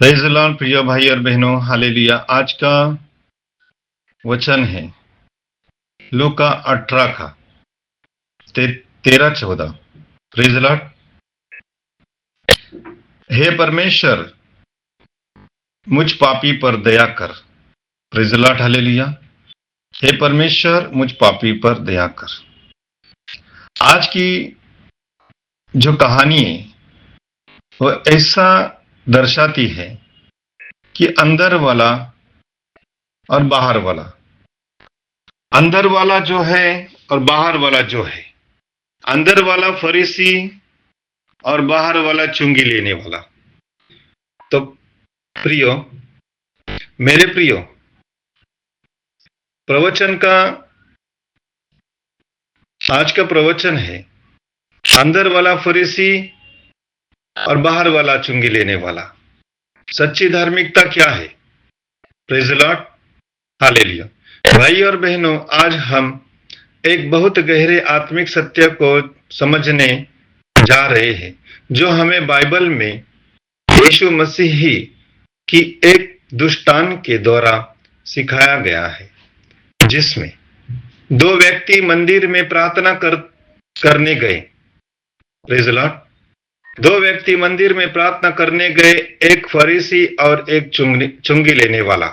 Praise the Lord प्रिय भाई और बहनों, हालेलुया। आज का वचन है लूका 18 का 13-14। Praise the Lord. हे परमेश्वर, मुझ पापी पर दया कर। Praise the Lord, hallelujah. हे परमेश्वर, मुझ पापी पर दया कर। आज की जो कहानी है वो ऐसा दर्शाती है कि अंदर वाला और बाहर वाला, अंदर वाला जो है और बाहर वाला जो है, अंदर वाला फरीसी और बाहर वाला चुंगी लेने वाला। तो प्रियो, मेरे प्रियो, प्रवचन का आज का प्रवचन है अंदर वाला फरीसी और बाहर वाला चुंगी लेने वाला। सच्ची धार्मिकता क्या है? Praise the Lord, hallelujah. भाई और बहनों, आज हम एक बहुत गहरे आत्मिक सत्य को समझने जा रहे हैं जो हमें बाइबल में यीशु मसीह की एक दृष्टांत के द्वारा सिखाया गया है, जिसमें दो व्यक्ति मंदिर में प्रार्थना करने गए। Praise the Lord. दो व्यक्ति मंदिर में प्रार्थना करने गए, एक फरीसी और एक चुंगी लेने वाला।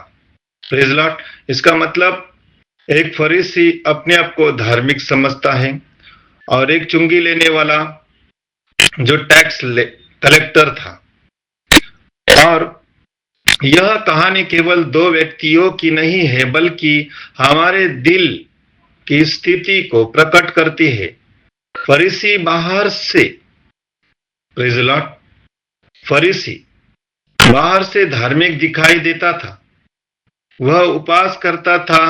Praise the Lord. इसका मतलब एक फरीसी अपने आप को धार्मिक समझता है और एक चुंगी लेने वाला जो टैक्स कलेक्टर था। और यह कहानी केवल दो व्यक्तियों की नहीं है, बल्कि हमारे दिल की स्थिति को प्रकट करती है। फरीसी बाहर से, प्रेज़ द लॉर्ड, फरीसी बाहर से धार्मिक दिखाई देता था। वह उपवास करता था,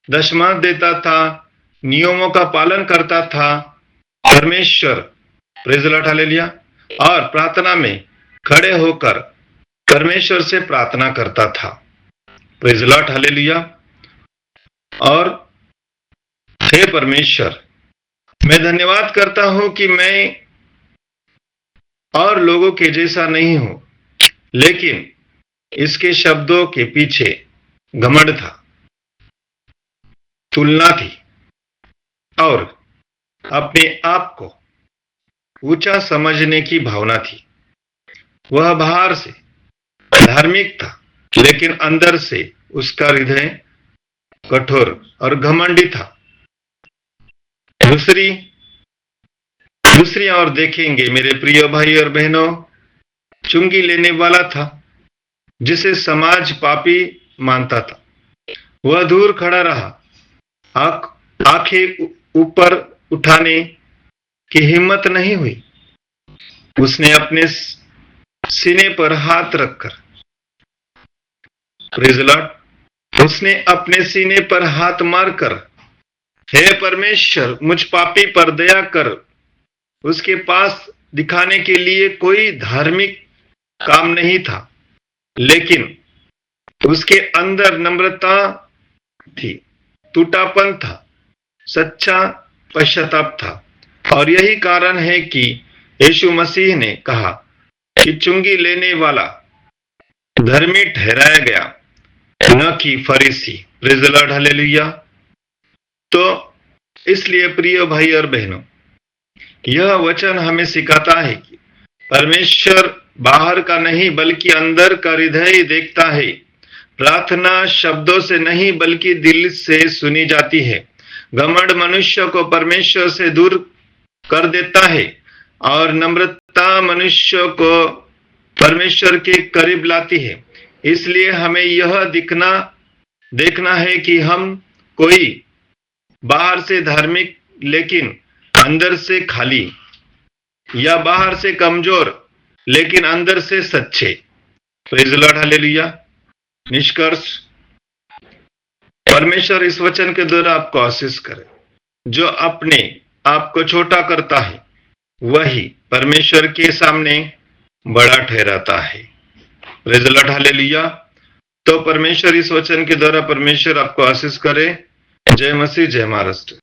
दशमांश देता था, नियमों का पालन करता था, परमेश्वर, प्रेज़ द लॉर्ड, हालेलुया, और प्रार्थना में खड़े होकर परमेश्वर से प्रार्थना करता था। Praise the Lord, hallelujah. और हे परमेश्वर, मैं धन्यवाद करता हूं कि मैं और लोगों के जैसा नहीं हूं, लेकिन इसके शब्दों के पीछे घमंड था, तुलना थी और अपने आप को ऊंचा समझने की भावना थी। वह बाहर से धार्मिक था, लेकिन अंदर से उसका हृदय कठोर और घमंडी था। दूसरी ओर देखेंगे मेरे प्रिय भाई और बहनों, चुंगी लेने वाला था जिसे समाज पापी मानता था। वह दूर खड़ा रहा, आंखें ऊपर उठाने की हिम्मत नहीं हुई। उसने अपने सीने पर हाथ रखकर, प्रेज़ द लॉर्ड, उसने अपने सीने पर हाथ मारकर, हे परमेश्वर, मुझ पापी पर दया कर, उसके पास दिखाने के लिए कोई धार्मिक काम नहीं था, लेकिन उसके अंदर नम्रता थी, टूटापन था, सच्चा पश्चाताप था। और यही कारण है कि यीशु मसीह ने कहा कि चुंगी लेने वाला धर्मी ठहराया गया, न कि फरीसी। Praise the Lord, hallelujah. तो इसलिए प्रिय भाई और बहनों, यह वचन हमें सिखाता है कि परमेश्वर बाहर का नहीं बल्कि अंदर का हृदय देखता है। प्रार्थना शब्दों से नहीं बल्कि दिल से सुनी जाती है। घमंड मनुष्य को परमेश्वर से दूर कर देता है और नम्रता मनुष्य को परमेश्वर के करीब लाती है। इसलिए हमें यह देखना है कि हम कोई बाहर से धार्मिक लेकिन अंदर से खाली, या बाहर से कमजोर लेकिन अंदर से सच्चे। Praise the Lord, hallelujah. निष्कर्ष, परमेश्वर इस वचन के द्वारा आपको आशीष करे। जो अपने आप को छोटा करता है वही परमेश्वर के सामने बड़ा ठहराता है। Praise the Lord, hallelujah. तो परमेश्वर इस वचन के द्वारा परमेश्वर आपको आशीष करे। जय मसीह, जय महाराष्ट्र।